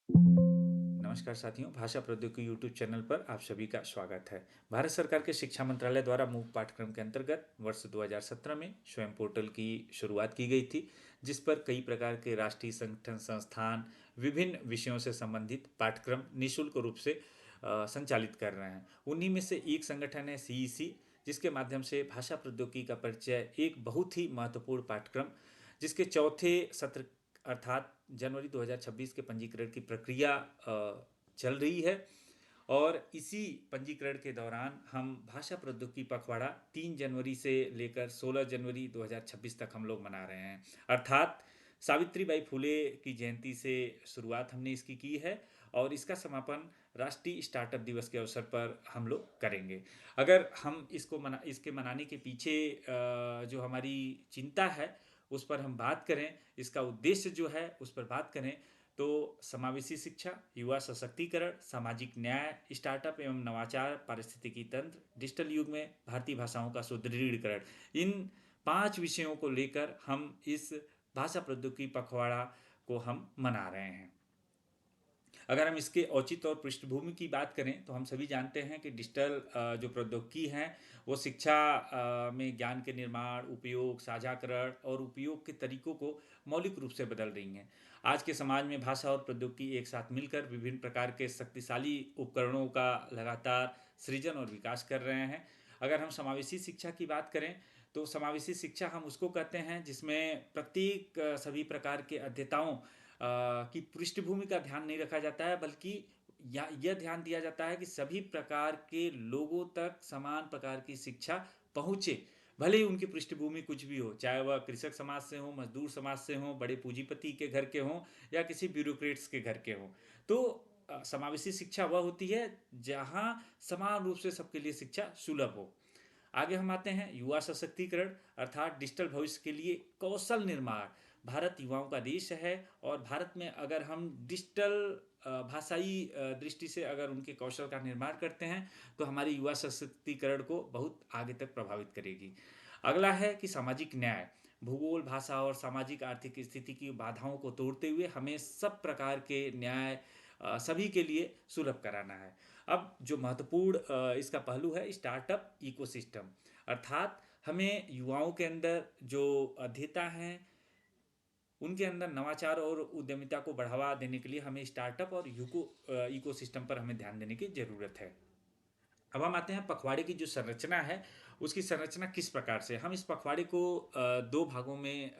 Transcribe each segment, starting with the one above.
नमस्कार साथियों, भाषा प्रौद्योगिकी यूट्यूब चैनल पर आप सभी का स्वागत है। भारत सरकार के शिक्षा मंत्रालय द्वारा मूक पाठ्यक्रम के अंतर्गत वर्ष 2017 में स्वयं पोर्टल की शुरुआत की गई थी, जिस पर कई प्रकार के राष्ट्रीय संगठन संस्थान विभिन्न विषयों से संबंधित पाठ्यक्रम निःशुल्क रूप से संचालित कर रहे हैं। उन्हीं में से एक संगठन है सीईसी, जिसके माध्यम से भाषा प्रौद्योगिकी का परिचय एक बहुत ही महत्वपूर्ण पाठ्यक्रम, जिसके चौथे सत्र अर्थात जनवरी 2026 के पंजीकरण की प्रक्रिया चल रही है। और इसी पंजीकरण के दौरान हम भाषा प्रौद्योगिकी पखवाड़ा 3 जनवरी से लेकर 16 जनवरी 2026 तक हम लोग मना रहे हैं। अर्थात सावित्रीबाई फुले की जयंती से शुरुआत हमने इसकी की है और इसका समापन राष्ट्रीय स्टार्टअप दिवस के अवसर पर हम लोग करेंगे। अगर हम इसके मनाने के पीछे जो हमारी चिंता है उस पर हम बात करें, इसका उद्देश्य जो है उस पर बात करें, तो समावेशी शिक्षा, युवा सशक्तिकरण, सामाजिक न्याय, स्टार्टअप एवं नवाचार, पारिस्थितिकी तंत्र, डिजिटल युग में भारतीय भाषाओं का सुदृढ़ीकरण, इन 5 विषयों को लेकर हम इस भाषा प्रौद्योगिकी पखवाड़ा को हम मना रहे हैं। अगर हम इसके औचित्य और पृष्ठभूमि की बात करें तो हम सभी जानते हैं कि डिजिटल जो प्रौद्योगिकी हैं वो शिक्षा में ज्ञान के निर्माण, उपयोग, साझाकरण और उपयोग के तरीकों को मौलिक रूप से बदल रही हैं। आज के समाज में भाषा और प्रौद्योगिकी एक साथ मिलकर विभिन्न प्रकार के शक्तिशाली उपकरणों का लगातार सृजन और विकास कर रहे हैं। अगर हम समावेशी शिक्षा की बात करें तो समावेशी शिक्षा हम उसको कहते हैं जिसमें प्रत्येक सभी प्रकार के अध्येताओं की पृष्ठभूमि का ध्यान नहीं रखा जाता है, बल्कि यह ध्यान दिया जाता है कि सभी प्रकार के लोगों तक समान प्रकार की शिक्षा पहुँचे, भले ही उनकी पृष्ठभूमि कुछ भी हो, चाहे वह कृषक समाज से हो, मजदूर समाज से हो, बड़े पूंजीपति के घर के हों या किसी ब्यूरोक्रेट्स के घर के हों। तो समावेशी शिक्षा वह होती है जहाँ समान रूप से सबके लिए शिक्षा सुलभ हो। आगे हम आते हैं युवा सशक्तिकरण अर्थात डिजिटल भविष्य के लिए कौशल निर्माण। भारत युवाओं का देश है और भारत में अगर हम डिजिटल भाषाई दृष्टि से अगर उनके कौशल का निर्माण करते हैं तो हमारी युवा सशक्तिकरण को बहुत आगे तक प्रभावित करेगी। अगला है कि सामाजिक न्याय। भूगोल, भाषा और सामाजिक आर्थिक स्थिति की बाधाओं को तोड़ते हुए हमें सब प्रकार के न्याय सभी के लिए सुलभ कराना है। अब जो महत्वपूर्ण इसका पहलू है स्टार्टअप इकोसिस्टम, अर्थात हमें युवाओं के अंदर जो अध्येता हैं उनके अंदर नवाचार और उद्यमिता को बढ़ावा देने के लिए हमें स्टार्टअप और इकोसिस्टम पर हमें ध्यान देने की ज़रूरत है। अब हम आते हैं पखवाड़े की जो संरचना है उसकी संरचना किस प्रकार से। हम इस पखवाड़े को दो भागों में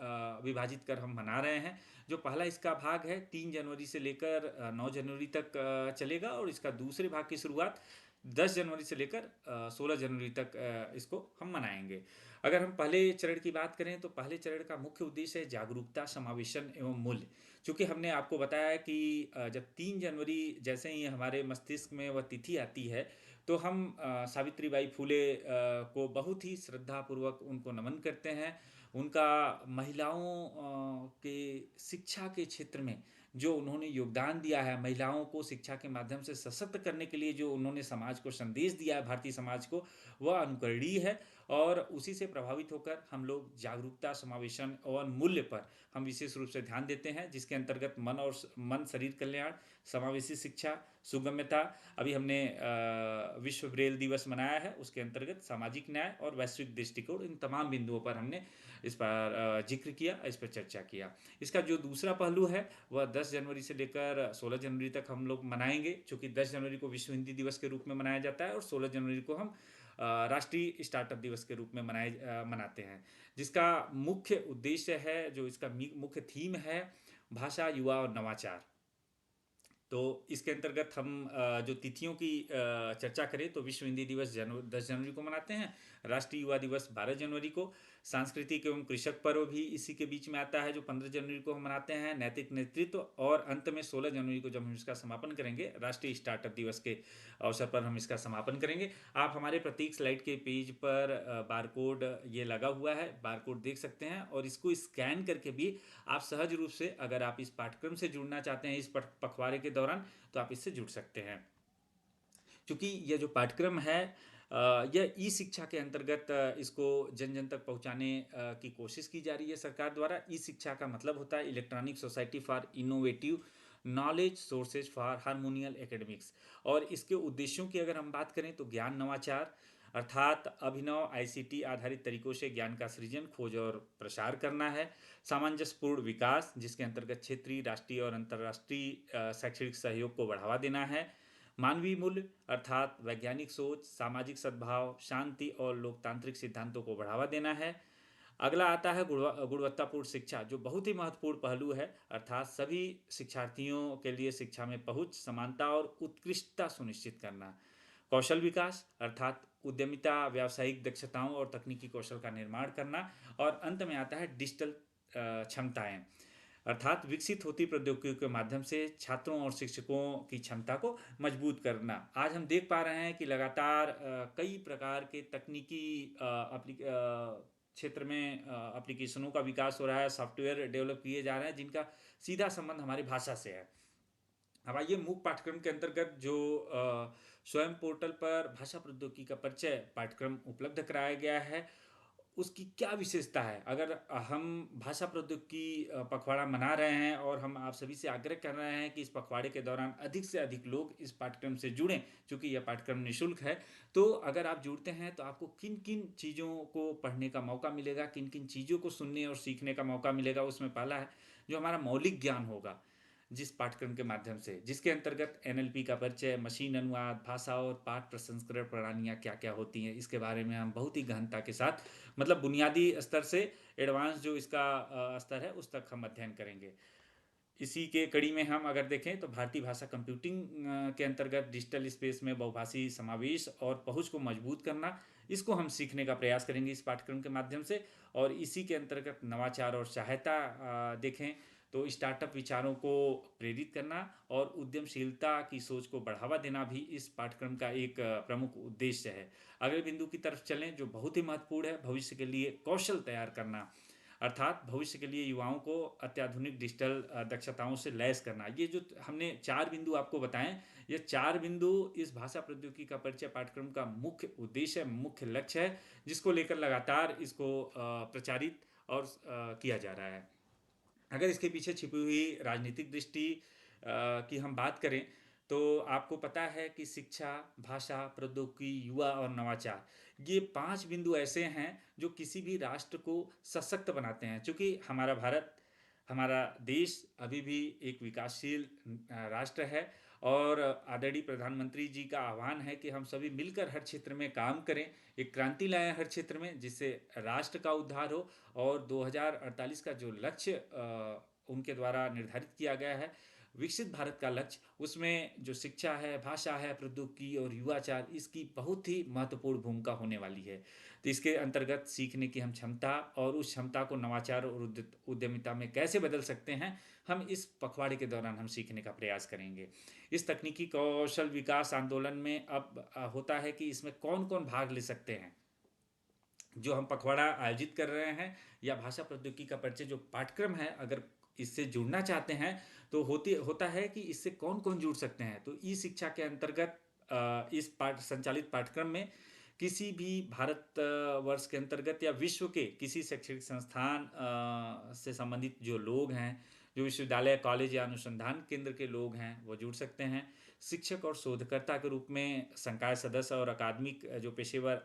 विभाजित कर हम मना रहे हैं। जो पहला इसका भाग है 3 जनवरी से लेकर 9 जनवरी तक चलेगा और इसका दूसरे भाग की शुरुआत 10 जनवरी से लेकर 16 जनवरी तक इसको हम मनाएंगे। अगर हम पहले चरण की बात करें तो पहले चरण का मुख्य उद्देश्य है जागरूकता, समावेशन एवं मूल्य। चूँकि हमने आपको बताया कि जब 3 जनवरी जैसे ही हमारे मस्तिष्क में वह तिथि आती है तो हम सावित्रीबाई फुले को बहुत ही श्रद्धापूर्वक उनको नमन करते हैं। उनका महिलाओं के शिक्षा के क्षेत्र में जो उन्होंने योगदान दिया है, महिलाओं को शिक्षा के माध्यम से सशक्त करने के लिए जो उन्होंने समाज को संदेश दिया है, भारतीय समाज को, वह अनुकरणीय है। और उसी से प्रभावित होकर हम लोग जागरूकता, समावेशन और मूल्य पर हम विशेष रूप से ध्यान देते हैं, जिसके अंतर्गत मन शरीर कल्याण, समावेशी शिक्षा, सुगम्यता। अभी हमने विश्व ब्रेल दिवस मनाया है, उसके अंतर्गत सामाजिक न्याय और वैश्विक दृष्टिकोण, इन तमाम बिंदुओं पर हमने इस पर जिक्र किया, इस पर चर्चा किया। इसका जो दूसरा पहलू है वह 10 जनवरी से लेकर 16 जनवरी तक हम लोग मनाएंगे, चूँकि 10 जनवरी को विश्व हिंदी दिवस के रूप में मनाया जाता है और 16 जनवरी को हम राष्ट्रीय स्टार्टअप दिवस के रूप में मनाते हैं, जिसका मुख्य उद्देश्य है, जो इसका मुख्य थीम है, भाषा, युवा और नवाचार। तो इसके अंतर्गत हम जो तिथियों की चर्चा करें तो विश्व हिंदी दिवस 10 जनवरी को मनाते हैं, राष्ट्रीय युवा दिवस 12 जनवरी को, सांस्कृतिक एवं कृषक पर्व भी इसी के बीच में आता है जो 15 जनवरी को हम मनाते हैं, नैतिक नेतृत्व, और अंत में 16 जनवरी को जब हम इसका समापन करेंगे, राष्ट्रीय स्टार्टअप दिवस के अवसर पर हम इसका समापन करेंगे। आप हमारे प्रत्येक स्लाइड के पेज पर बारकोड ये लगा हुआ है, बारकोड देख सकते हैं और इसको स्कैन करके भी आप सहज रूप से अगर आप इस पाठ्यक्रम से जुड़ना चाहते हैं इस पखवाड़े के दौरान तो आप इससे जुड़ सकते हैं। क्योंकि यह जो पाठ्यक्रम है यह ई शिक्षा के अंतर्गत इसको जन जन तक पहुंचाने की कोशिश की जा रही है सरकार द्वारा। ई शिक्षा का मतलब होता है electronic society for innovative knowledge sources for harmonial academics. और इसके उद्देश्यों की अगर हम बात करें तो ज्ञान नवाचार अर्थात अभिनव आईसीटी आधारित तरीकों से ज्ञान का सृजन, खोज और प्रसार करना है। सामंजस्यपूर्ण विकास, जिसके अंतर्गत क्षेत्रीय, राष्ट्रीय और अंतर्राष्ट्रीय शैक्षणिक सहयोग को बढ़ावा देना है। मानवीय मूल्य अर्थात वैज्ञानिक सोच, सामाजिक सद्भाव, शांति और लोकतांत्रिक सिद्धांतों को बढ़ावा देना है। अगला आता है गुणवत्तापूर्ण शिक्षा, जो बहुत ही महत्वपूर्ण पहलू है, अर्थात सभी शिक्षार्थियों के लिए शिक्षा में पहुंच, समानता और उत्कृष्टता सुनिश्चित करना। कौशल विकास अर्थात उद्यमिता, व्यावसायिक दक्षताओं और तकनीकी कौशल का निर्माण करना। और अंत में आता है डिजिटल क्षमताएं, अर्थात विकसित होती प्रौद्योगिकियों के माध्यम से छात्रों और शिक्षकों की क्षमता को मजबूत करना। आज हम देख पा रहे हैं कि लगातार कई प्रकार के तकनीकी क्षेत्र में एप्लीकेशनों का विकास हो रहा है, सॉफ्टवेयर डेवलप किए जा रहे हैं जिनका सीधा संबंध हमारी भाषा से है। अब आइए मूक पाठ्यक्रम के अंतर्गत जो स्वयं पोर्टल पर भाषा प्रौद्योगिकी का परिचय पाठ्यक्रम उपलब्ध कराया गया है, उसकी क्या विशेषता है। अगर हम भाषा प्रौद्योगिकी पखवाड़ा मना रहे हैं और हम आप सभी से आग्रह कर रहे हैं कि इस पखवाड़े के दौरान अधिक से अधिक लोग इस पाठ्यक्रम से जुड़ें, क्योंकि यह पाठ्यक्रम निःशुल्क है, तो अगर आप जुड़ते हैं तो आपको किन किन चीज़ों को पढ़ने का मौका मिलेगा, किन किन चीज़ों को सुनने और सीखने का मौका मिलेगा। उसमें पहला है जो हमारा मौलिक ज्ञान होगा जिस पाठ्यक्रम के माध्यम से, जिसके अंतर्गत एनएलपी का परिचय, मशीन अनुवाद, भाषा और पाठ प्रसंस्करण प्रणालियाँ क्या क्या होती हैं, इसके बारे में हम बहुत ही गहनता के साथ, मतलब बुनियादी स्तर से एडवांस जो इसका स्तर है उस तक हम अध्ययन करेंगे। इसी के कड़ी में हम अगर देखें तो भारतीय भाषा कंप्यूटिंग के अंतर्गत डिजिटल स्पेस में बहुभाषी समावेश और पहुंच को मजबूत करना, इसको हम सीखने का प्रयास करेंगे इस पाठ्यक्रम के माध्यम से। और इसी के अंतर्गत नवाचार और सहायता देखें तो स्टार्टअप विचारों को प्रेरित करना और उद्यमशीलता की सोच को बढ़ावा देना भी इस पाठ्यक्रम का एक प्रमुख उद्देश्य है। अगले बिंदु की तरफ चलें जो बहुत ही महत्वपूर्ण है, भविष्य के लिए कौशल तैयार करना, अर्थात भविष्य के लिए युवाओं को अत्याधुनिक डिजिटल दक्षताओं से लैस करना। ये जो हमने 4 बिंदु आपको बताएं, ये 4 बिंदु इस भाषा प्रौद्योगिकी का परिचय पाठ्यक्रम का मुख्य उद्देश्य है, मुख्य लक्ष्य है, जिसको लेकर लगातार इसको प्रचारित और किया जा रहा है। अगर इसके पीछे छिपी हुई राजनीतिक दृष्टि की हम बात करें तो आपको पता है कि शिक्षा, भाषा, प्रौद्योगिकी, युवा और नवाचार, ये 5 बिंदु ऐसे हैं जो किसी भी राष्ट्र को सशक्त बनाते हैं। क्योंकि हमारा भारत, हमारा देश अभी भी एक विकासशील राष्ट्र है और आदरणीय प्रधानमंत्री जी का आह्वान है कि हम सभी मिलकर हर क्षेत्र में काम करें, एक क्रांति लाएं हर क्षेत्र में, जिससे राष्ट्र का उद्धार हो। और 2048 का जो लक्ष्य उनके द्वारा निर्धारित किया गया है, विकसित भारत का लक्ष्य, उसमें जो शिक्षा है, भाषा है, प्रौद्योगिकी और युवाचार, इसकी बहुत ही महत्वपूर्ण भूमिका होने वाली है। तो इसके अंतर्गत सीखने की हम क्षमता और उस क्षमता को नवाचार और उद्यमिता में कैसे बदल सकते हैं, हम इस पखवाड़े के दौरान हम सीखने का प्रयास करेंगे। इस तकनीकी कौशल विकास आंदोलन में अब होता है कि इसमें कौन कौन भाग ले सकते हैं। जो हम पखवाड़ा आयोजित कर रहे हैं या भाषा प्रौद्योगिकी का परिचय जो पाठ्यक्रम है, अगर इससे जुड़ना चाहते हैं तो होता है कि इससे कौन कौन जुड़ सकते हैं। तो ई शिक्षा के अंतर्गत इस संचालित पाठ्यक्रम में किसी भी भारत वर्ष के अंतर्गत या विश्व के किसी शैक्षणिक संस्थान से संबंधित जो लोग हैं, जो विश्वविद्यालय, कॉलेज या अनुसंधान केंद्र के लोग हैं, वो जुड़ सकते हैं। शिक्षक और शोधकर्ता के रूप में संकाय सदस्य और अकादमिक जो पेशेवर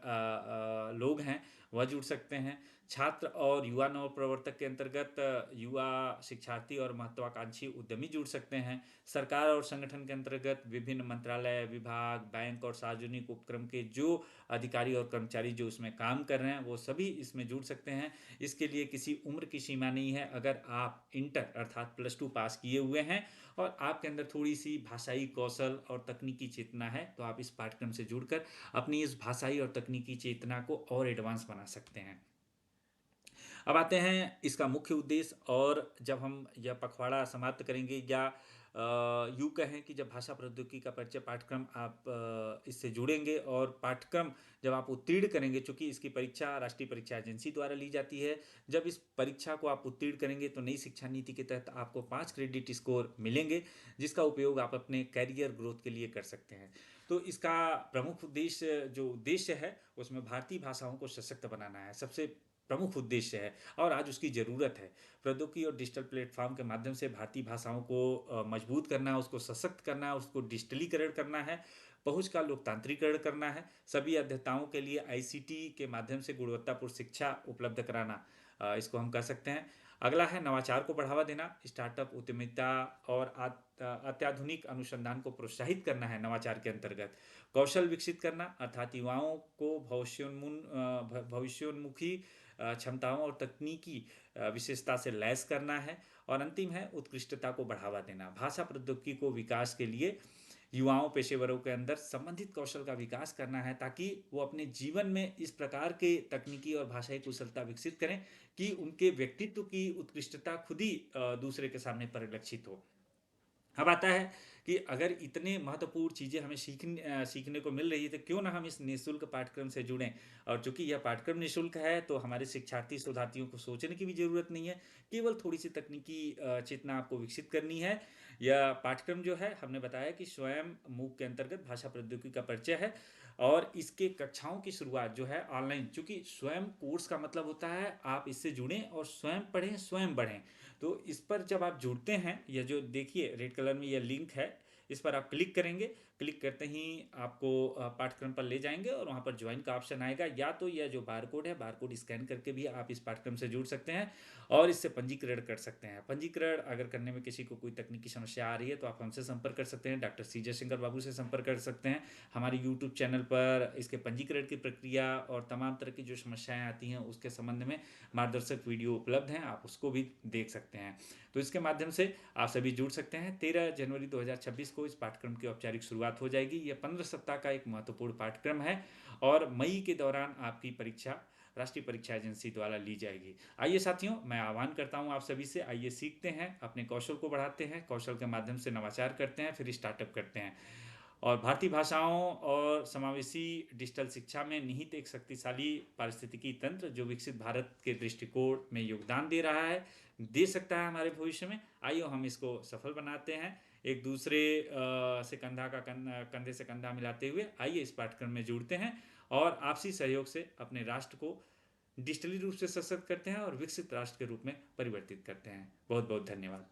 लोग हैं वह जुड़ सकते हैं। छात्र और युवा नव प्रवर्तक के अंतर्गत युवा शिक्षार्थी और महत्वाकांक्षी उद्यमी जुड़ सकते हैं। सरकार और संगठन के अंतर्गत विभिन्न मंत्रालय, विभाग, बैंक और सार्वजनिक उपक्रम के जो अधिकारी और कर्मचारी जो उसमें काम कर रहे हैं वो सभी इसमें जुड़ सकते हैं। इसके लिए किसी उम्र की सीमा नहीं है। अगर आप इंटर अर्थात +2 पास किए हुए हैं और आपके अंदर थोड़ी सी भाषाई कौशल और तकनीकी चेतना है तो आप इस पाठ्यक्रम से जुड़कर अपनी इस भाषाई और तकनीकी चेतना को और एडवांस बना सकते हैं। अब आते हैं इसका मुख्य उद्देश्य, और जब हम यह पखवाड़ा समाप्त करेंगे या यूँ कहें कि जब भाषा प्रौद्योगिकी का परिचय पाठ्यक्रम आप इससे जुड़ेंगे और पाठ्यक्रम जब आप उत्तीर्ण करेंगे, चूँकि इसकी परीक्षा राष्ट्रीय परीक्षा एजेंसी द्वारा ली जाती है, जब इस परीक्षा को आप उत्तीर्ण करेंगे तो नई शिक्षा नीति के तहत आपको 5 क्रेडिट स्कोर मिलेंगे, जिसका उपयोग आप अपने कैरियर ग्रोथ के लिए कर सकते हैं। तो इसका प्रमुख उद्देश्य जो उद्देश्य है उसमें भारतीय भाषाओं को सशक्त बनाना है। सबसे प्रमुख उद्देश्य है और आज उसकी ज़रूरत है। प्रौद्योगिकी और डिजिटल प्लेटफॉर्म के माध्यम से भारतीय भाषाओं को मजबूत करना है, उसको सशक्त करना है, उसको डिजिटलीकरण करना है, पहुंच का लोकतांत्रिकरण करना है, सभी अध्येताओं के लिए आईसीटी के माध्यम से गुणवत्तापूर्ण शिक्षा उपलब्ध कराना, इसको हम कह सकते हैं। अगला है नवाचार को बढ़ावा देना, स्टार्टअप उद्यमिता और अत्याधुनिक अनुसंधान को प्रोत्साहित करना है नवाचार के अंतर्गत। कौशल विकसित करना अर्थात युवाओं को भविष्योन्मुखी क्षमताओं और तकनीकी विशेषता से लैस करना है। और अंतिम है उत्कृष्टता को बढ़ावा देना, भाषा प्रौद्योगिकी को विकास के लिए युवाओं पेशेवरों के अंदर संबंधित कौशल का विकास करना है, ताकि वो अपने जीवन में इस प्रकार के तकनीकी और भाषाई कुशलता विकसित करें कि उनके व्यक्तित्व की उत्कृष्टता खुद ही दूसरे के सामने परिलक्षित हो। अब आता है कि अगर इतने महत्वपूर्ण चीज़ें हमें सीखने को मिल रही है, तो क्यों ना हम इस निःशुल्क पाठ्यक्रम से जुड़ें। और चूंकि यह पाठ्यक्रम निःशुल्क है, तो हमारे शिक्षार्थी शोधार्थियों को सोचने की भी ज़रूरत नहीं है, केवल थोड़ी सी तकनीकी चेतना आपको विकसित करनी है। यह पाठ्यक्रम जो है, हमने बताया कि स्वयं मूक के अंतर्गत भाषा प्रौद्योगिकी का परिचय है, और इसके कक्षाओं की शुरुआत जो है ऑनलाइन, चूंकि स्वयं कोर्स का मतलब होता है आप इससे जुड़ें और स्वयं पढ़ें, स्वयं बढ़ें। तो इस पर जब आप जुड़ते हैं, यह जो देखिए रेड कलर में यह लिंक है, इस पर आप क्लिक करेंगे। क्लिक करते ही आपको पाठ्यक्रम पर ले जाएंगे और वहाँ पर ज्वाइन का ऑप्शन आएगा। या तो यह जो बारकोड है, बारकोड स्कैन करके भी आप इस पाठ्यक्रम से जुड़ सकते हैं और इससे पंजीकरण कर सकते हैं। पंजीकरण अगर करने में किसी को कोई तकनीकी समस्या आ रही है, तो आप हमसे संपर्क कर सकते हैं, डॉक्टर सी जयशंकर बाबू से संपर्क कर सकते हैं। हमारे यूट्यूब चैनल पर इसके पंजीकरण की प्रक्रिया और तमाम तरह की जो समस्याएं आती हैं उसके संबंध में मार्गदर्शक वीडियो उपलब्ध हैं, आप उसको भी देख सकते हैं। तो इसके माध्यम से आप सभी जुड़ सकते हैं। 13 जनवरी 2026 को इस पाठ्यक्रम की औपचारिक शुरुआत हो जाएगी। यह 15 सप्ताह का एक महत्वपूर्ण पाठ्यक्रम है और मई के दौरान आपकी परीक्षा राष्ट्रीय परीक्षा एजेंसी द्वारा ली जाएगी। आइए साथियों, मैं आह्वान करता हूं आप सभी से, आइए सीखते हैं, अपने कौशल को बढ़ाते हैं, कौशल के माध्यम से नवाचार करते हैं, फिर स्टार्टअप करते हैं। और भारतीय भाषाओं और समावेशी डिजिटल शिक्षा में निहित एक शक्तिशाली पारिस्थितिकी तंत्र जो विकसित भारत के दृष्टिकोण में योगदान दे रहा है, दे सकता है हमारे भविष्य में। आइए हम इसको सफल बनाते हैं, एक दूसरे से कंधे से कंधा मिलाते हुए आइए इस पाठ्यक्रम में जुड़ते हैं और आपसी सहयोग से अपने राष्ट्र को डिजिटली रूप से सशक्त करते हैं और विकसित राष्ट्र के रूप में परिवर्तित करते हैं। बहुत बहुत धन्यवाद।